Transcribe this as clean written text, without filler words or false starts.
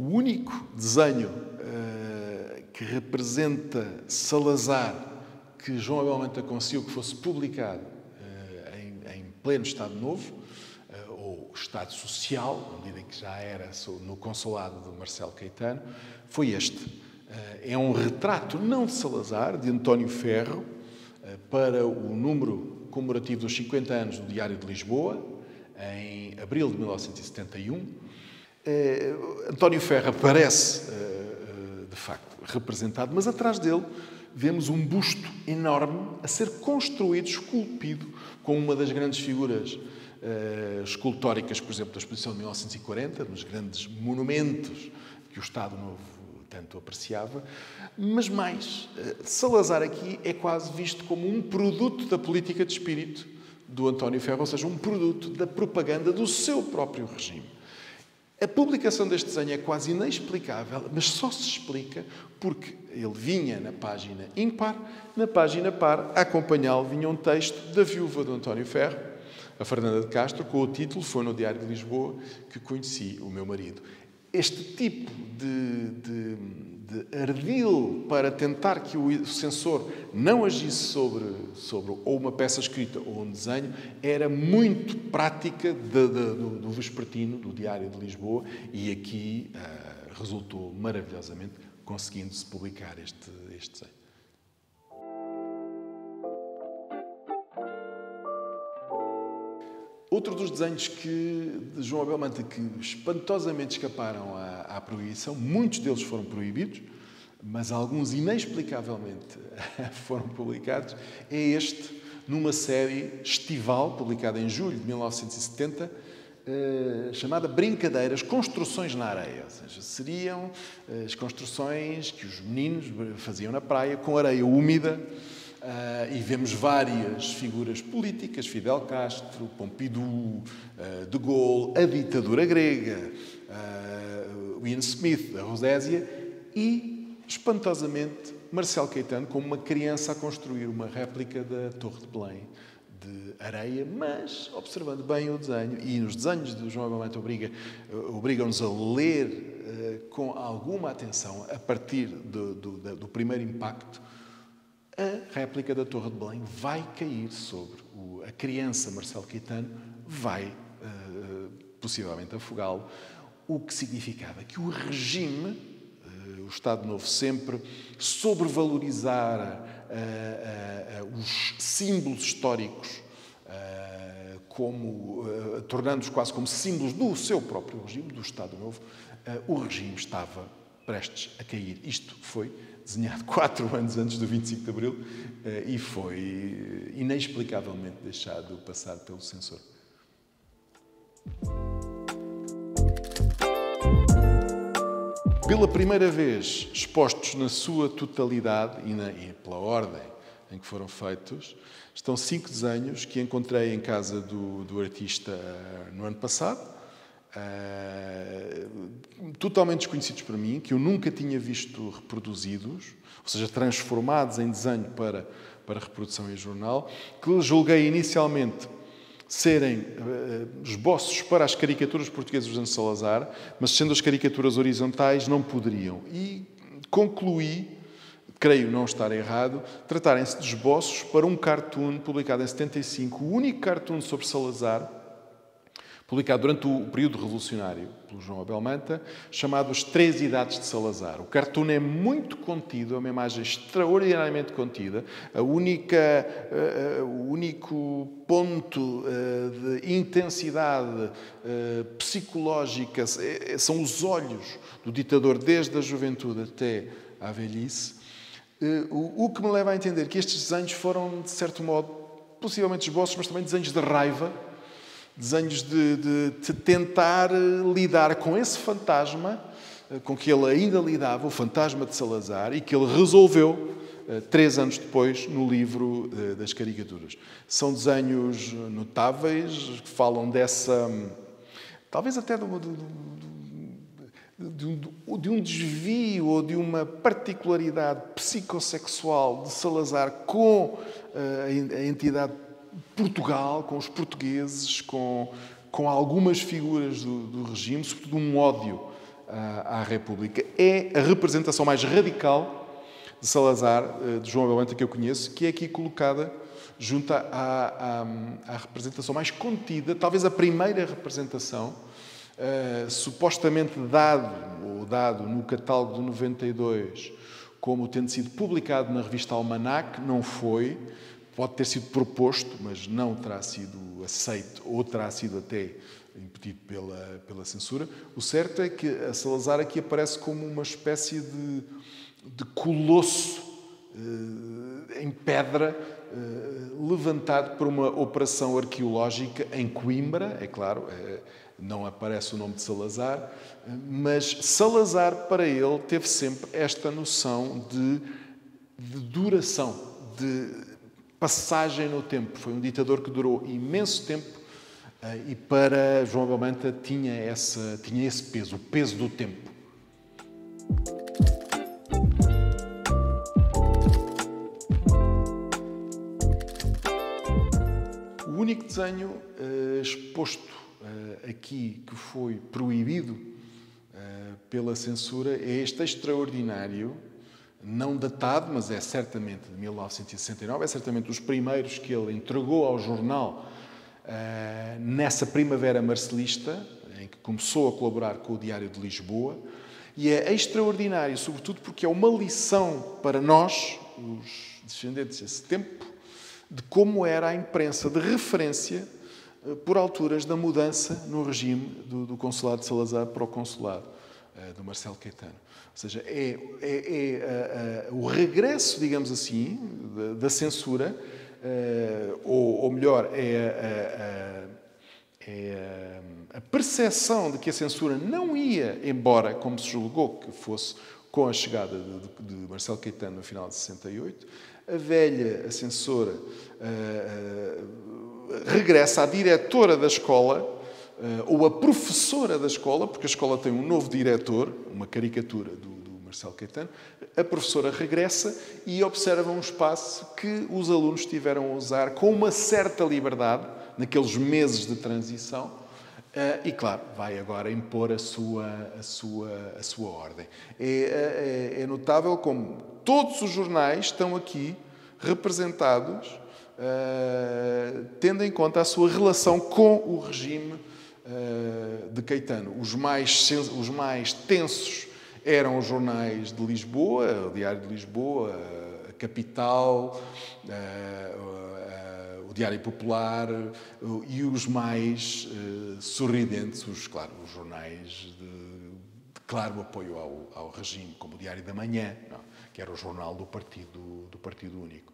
único desenho que representa Salazar que João Abel Manta conseguiu que fosse publicado em pleno Estado Novo, ou Estado Social, à medida que já era no consulado de Marcelo Caetano, foi este. É um retrato, não de Salazar, de António Ferro, para o número comemorativo dos 50 anos do Diário de Lisboa, em abril de 1971. António Ferro aparece, de facto, representado, mas atrás dele vemos um busto enorme a ser construído, esculpido, com uma das grandes figuras escultóricas, por exemplo, da exposição de 1940, nos grandes monumentos que o Estado Novo tanto apreciava. Mas mais, Salazar aqui é quase visto como um produto da política de espírito do António Ferro, ou seja, um produto da propaganda do seu próprio regime. A publicação deste desenho é quase inexplicável, mas só se explica porque ele vinha na página ímpar, na página par, a acompanhá-lo vinha um texto da viúva do António Ferro, a Fernanda de Castro, com o título "Foi no Diário de Lisboa que conheci o meu marido". Este tipo de ardil para tentar que o censor não agisse sobre ou uma peça escrita ou um desenho era muito prática do vespertino, do Diário de Lisboa, e aqui resultou maravilhosamente conseguindo-se publicar este desenho. Outro dos desenhos de João Abel Manta que espantosamente escaparam à proibição, muitos deles foram proibidos, mas alguns inexplicavelmente foram publicados, é este, numa série estival, publicada em julho de 1970, chamada Brincadeiras, Construções na Areia. Ou seja, seriam as construções que os meninos faziam na praia com areia úmida. E vemos várias figuras políticas, Fidel Castro, Pompidou, De Gaulle, a ditadura grega, Ian Smith, a Rodésia e, espantosamente, Marcelo Caetano como uma criança a construir uma réplica da Torre de Belém de areia, mas observando bem o desenho, e nos desenhos de João Abel Manta obrigam-nos a ler com alguma atenção, a partir do primeiro impacto, a réplica da Torre de Belém vai cair sobre a criança Marcelo Caetano, vai possivelmente afogá-lo, o que significava que o regime, o Estado Novo, sempre sobrevalorizara os símbolos históricos, tornando-os quase como símbolos do seu próprio regime, do Estado Novo. O regime estava prestes a cair. Isto foi desenhado 4 anos antes do 25 de Abril e foi inexplicavelmente deixado passar pelo censor. Pela primeira vez expostos na sua totalidade e pela ordem em que foram feitos, estão 5 desenhos que encontrei em casa do artista no ano passado, totalmente desconhecidos para mim, que eu nunca tinha visto reproduzidos, ou seja, transformados em desenho para reprodução em jornal, que julguei inicialmente serem esboços para as caricaturas portuguesas de Salazar, mas sendo as caricaturas horizontais não poderiam. E concluí, creio não estar errado, tratarem-se de esboços para um cartoon publicado em 75, o único cartoon sobre Salazar, publicado durante o período revolucionário pelo João Abel Manta, chamado As 3 Idades de Salazar. O cartoon é muito contido, é uma imagem extraordinariamente contida. O único ponto de intensidade psicológica são os olhos do ditador, desde a juventude até à velhice. O que me leva a entender que estes desenhos foram, de certo modo, possivelmente esboços, mas também desenhos de raiva, desenhos de tentar lidar com esse fantasma com que ele ainda lidava, o fantasma de Salazar, e que ele resolveu 3 anos depois no livro das caricaturas. São desenhos notáveis que falam dessa, talvez até de um desvio ou de uma particularidade psicossexual de Salazar com a entidade Portugal, com os portugueses, com algumas figuras do regime, sobretudo um ódio à República. É a representação mais radical de Salazar, de João Abel Benta, que eu conheço, que é aqui colocada junto à representação mais contida, talvez a primeira representação, supostamente dado no catálogo de 92, como tendo sido publicado na revista Almanac. Não foi. Pode ter sido proposto, mas não terá sido aceito, ou terá sido até impedido pela censura. O certo é que a Salazar aqui aparece como uma espécie de colosso em pedra, levantado por uma operação arqueológica em Coimbra, é claro. Não aparece o nome de Salazar, mas Salazar, para ele, teve sempre esta noção de duração, de passagem no tempo. Foi um ditador que durou imenso tempo, e para João Abel Benta tinha esse peso, o peso do tempo. O único desenho exposto aqui que foi proibido pela censura é este extraordinário, não datado, mas é certamente de 1969, é certamente dos primeiros que ele entregou ao jornal nessa primavera marcelista, em que começou a colaborar com o Diário de Lisboa, e é extraordinário, sobretudo porque é uma lição para nós, os descendentes desse tempo, de como era a imprensa de referência por alturas da mudança no regime do consulado de Salazar para o consulado do Marcelo Caetano. Ou seja, o regresso, digamos assim, da censura, ou melhor, a percepção de que a censura não ia embora, como se julgou que fosse com a chegada de Marcelo Caetano no final de 68. A velha censora regressa à diretora da escola, ou a professora da escola, porque a escola tem um novo diretor, uma caricatura do Marcelo Caetano. A professora regressa e observa um espaço que os alunos tiveram a usar com uma certa liberdade, naqueles meses de transição, e, claro, vai agora impor a sua ordem. É notável como todos os jornais estão aqui representados, tendo em conta a sua relação com o regime de Caetano. Os mais tensos eram os jornais de Lisboa, o Diário de Lisboa, a Capital, o Diário Popular, e os mais sorridentes, os jornais de claro apoio ao regime, como o Diário da Manhã, que era o jornal do Partido Único.